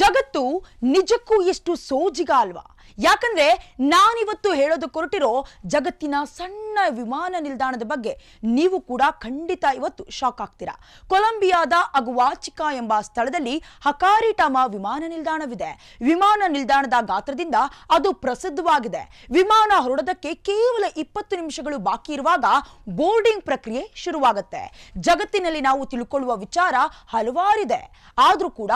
ಜಗತ್ತು ನಿಜಕ್ಕೂ ಎಷ್ಟು ಸೋಜಿಗ ಅಲ್ವಾ? ಯಾಕಂದ್ರೆ ನಾನಿವತ್ತು ಹೇಳೋದಕ್ಕೆ ಹೊರಟಿರೋ ಜಗತ್ತಿನ ಸಣ್ಣ ವಿಮಾನ ನಿಲ್ದಾಣದ ಬಗ್ಗೆ ನೀವು ಕೂಡ ಖಂಡಿತ ಇವತ್ತು ಶಾಕ್ ಆಗ್ತೀರಾ. ಕೊಲಂಬಿಯಾದ ಅಗುವಾಚಿಕಾ ಎಂಬ ಸ್ಥಳದಲ್ಲಿ ಹಕಾರಿಟಾಮಾ ವಿಮಾನ ನಿಲ್ದಾಣವಿದೆ. ವಿಮಾನ ನಿಲ್ದಾಣದ ಗಾತ್ರದಿಂದ ಅದು ಪ್ರಸಿದ್ಧವಾಗಿದೆ. ವಿಮಾನ ಹೊರಡೋದಕ್ಕೆ ಕೇವಲ 20 ನಿಮಿಷಗಳು ಬಾಕಿ ಇರುವಾಗ ಬೋರ್ಡಿಂಗ್ ಪ್ರಕ್ರಿಯೆ ಶುರುವಾಗುತ್ತೆ. ಜಗತ್ತಿನಲ್ಲಿ ನಾವು ತಿಳ್ಕೊಳ್ಳುವ ವಿಚಾರ ಹಲವಾರಿದೆ. ಆದ್ರೂ ಕೂಡ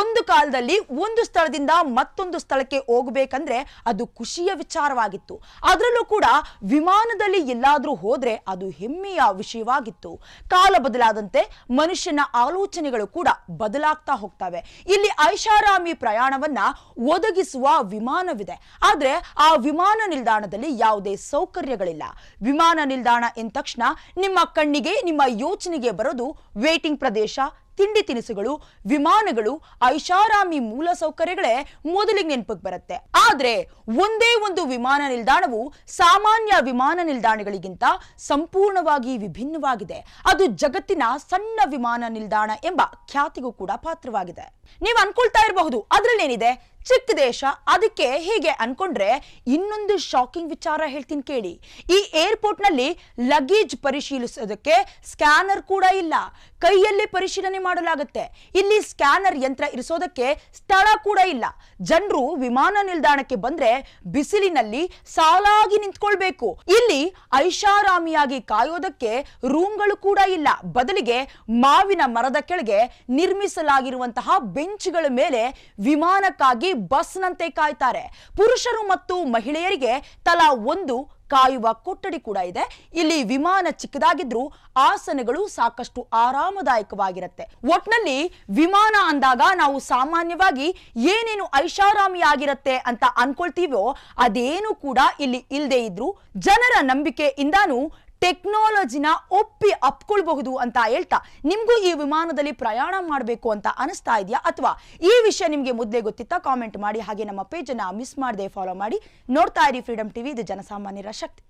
ಒಂದು ಕಾಲದಲ್ಲಿ ಒಂದು ಸ್ಥಳದಿಂದ ಮತ್ತೊಂದು ಸ್ಥಳಕ್ಕೆ ಹೋಗಬೇಕಂದ್ರೆ ಅದು ಖುಷಿಯ ವಿಚಾರವಾಗಿತ್ತು. ಅದರಲ್ಲೂ ಕೂಡ ವಿಮಾನದಲ್ಲಿ ಎಲ್ಲಾದ್ರೂ ಹೋದ್ರೆ ಅದು ಹೆಮ್ಮೆಯ ವಿಷಯವಾಗಿತ್ತು. ಕಾಲ ಬದಲಾದಂತೆ ಮನುಷ್ಯನ ಆಲೋಚನೆಗಳು ಕೂಡ ಬದಲಾಗ್ತಾ ಹೋಗ್ತವೆ. ಇಲ್ಲಿ ಐಷಾರಾಮಿ ಪ್ರಯಾಣವನ್ನ ಒದಗಿಸುವ ವಿಮಾನವಿದೆ. ಆದ್ರೆ ಆ ವಿಮಾನ ನಿಲ್ದಾಣದಲ್ಲಿ ಯಾವುದೇ ಸೌಕರ್ಯಗಳಿಲ್ಲ. ವಿಮಾನ ನಿಲ್ದಾಣ ಎಂದ ತಕ್ಷಣ ನಿಮ್ಮ ಕಣ್ಣಿಗೆ, ನಿಮ್ಮ ಯೋಚನೆಗೆ ಬರೋದು ವೇಟಿಂಗ್ ಪ್ರದೇಶ, ತಿಂಡಿ ತಿನಿಸುಗಳು, ವಿಮಾನಗಳು, ಐಷಾರಾಮಿ ಮೂಲ ಸೌಕರ್ಯಗಳೇ ಮೊದಲಿಗೆ ನೆನಪಿಗೆ ಬರುತ್ತೆ. ಆದ್ರೆ ಒಂದೇ ಒಂದು ವಿಮಾನ ನಿಲ್ದಾಣವು ಸಾಮಾನ್ಯ ವಿಮಾನ ನಿಲ್ದಾಣಗಳಿಗಿಂತ ಸಂಪೂರ್ಣವಾಗಿ ವಿಭಿನ್ನವಾಗಿದೆ. ಅದು ಜಗತ್ತಿನ ಸಣ್ಣ ವಿಮಾನ ನಿಲ್ದಾಣ ಎಂಬ ಖ್ಯಾತಿಗೂ ಕೂಡ ಪಾತ್ರವಾಗಿದೆ. ನೀವು ಅನ್ಕೊಳ್ತಾ ಇರಬಹುದು, ಅದ್ರಲ್ಲೇನಿದೆ, ಚಿಕ್ಕ ದೇಶ, ಅದಕ್ಕೆ ಹೀಗೆ ಅನ್ಕೊಂಡ್ರೆ ಇನ್ನೊಂದು ಶಾಕಿಂಗ್ ವಿಚಾರ ಹೇಳ್ತೀನಿ ಕೇಳಿ. ಈ ಏರ್ಪೋರ್ಟ್ ನಲ್ಲಿ ಲಗೇಜ್ ಪರಿಶೀಲಿಸೋದಕ್ಕೆ ಸ್ಕ್ಯಾನರ್ ಕೂಡ ಇಲ್ಲ. ಕೈಯಲ್ಲಿ ಪರಿಶೀಲನೆ ಮಾಡಲಾಗುತ್ತೆ. ಇಲ್ಲಿ ಸ್ಕ್ಯಾನರ್ ಯಂತ್ರ ಇರಿಸೋದಕ್ಕೆ ಸ್ಥಳ ಕೂಡ ಇಲ್ಲ. ಜನರು ವಿಮಾನ ನಿಲ್ದಾಣಕ್ಕೆ ಬಂದ್ರೆ ಬಿಸಿಲಿನಲ್ಲಿ ಸಾಲಾಗಿ ನಿಂತ್ಕೊಳ್ಬೇಕು. ಇಲ್ಲಿ ಐಷಾರಾಮಿಯಾಗಿ ಕಾಯೋದಕ್ಕೆ ರೂಮ್ಗಳು ಕೂಡ ಇಲ್ಲ. ಬದಲಿಗೆ ಮಾವಿನ ಮರದ ಕೆಳಗೆ ನಿರ್ಮಿಸಲಾಗಿರುವಂತಹ ಬೆಂಚ್ಗಳ ಮೇಲೆ ವಿಮಾನಕ್ಕಾಗಿ ಬಸ್ನಂತೆ ಕಾಯ್ತಾರೆ. ಪುರುಷರು ಮತ್ತು ಮಹಿಳೆಯರಿಗೆ ತಲಾ ಒಂದು ಕಾಯುವ ಕೊಠಡಿ ಕೂಡ ಇದೆ. ಇಲ್ಲಿ ವಿಮಾನ ಚಿಕ್ಕದಾಗಿದ್ರೂ ಆಸನಗಳು ಸಾಕಷ್ಟು ಆರಾಮದಾಯಕವಾಗಿರುತ್ತೆ. ಒಟ್ನಲ್ಲಿ ವಿಮಾನ ಅಂದಾಗ ನಾವು ಸಾಮಾನ್ಯವಾಗಿ ಏನೇನು ಐಷಾರಾಮಿ ಆಗಿರುತ್ತೆ ಅಂತ ಅನ್ಕೊಳ್ತೀವೋ ಅದೇನು ಕೂಡ ಇಲ್ಲಿ ಇಲ್ಲದೆ ಇದ್ರು ಜನರ ನಂಬಿಕೆಯಿಂದಾನು ಟೆಕ್ನಾಲಜಿನ ಅಪ್ಕೊಳ್ಬಹುದು ಅಂತ ಹೇಳ್ತಾ, ನಿಮ್ಗೂ ಈ ವಿಮಾನದಲ್ಲಿ ಪ್ರಯಾಣ ಮಾಡಬೇಕು ಅಂತ ಅನಿಸ್ತಾ ಇದೆಯಾ? ಅಥವಾ ಈ ವಿಷಯ ನಿಮ್ಗೆ ಮೊದಲೇ ಗೊತ್ತಿತ್ತಾ? ಕಾಮೆಂಟ್ ಮಾಡಿ. ಹಾಗೆ ನಮ್ಮ ಪೇಜ್ ಅನ್ನ ಮಿಸ್ ಮಾಡದೆ ಫಾಲೋ ಮಾಡಿ. ನೋಡ್ತಾ ಇರಿ ಫ್ರೀಡಂ ಟಿವಿ, ಇದು ಜನಸಾಮಾನ್ಯರ ಶಕ್ತಿ.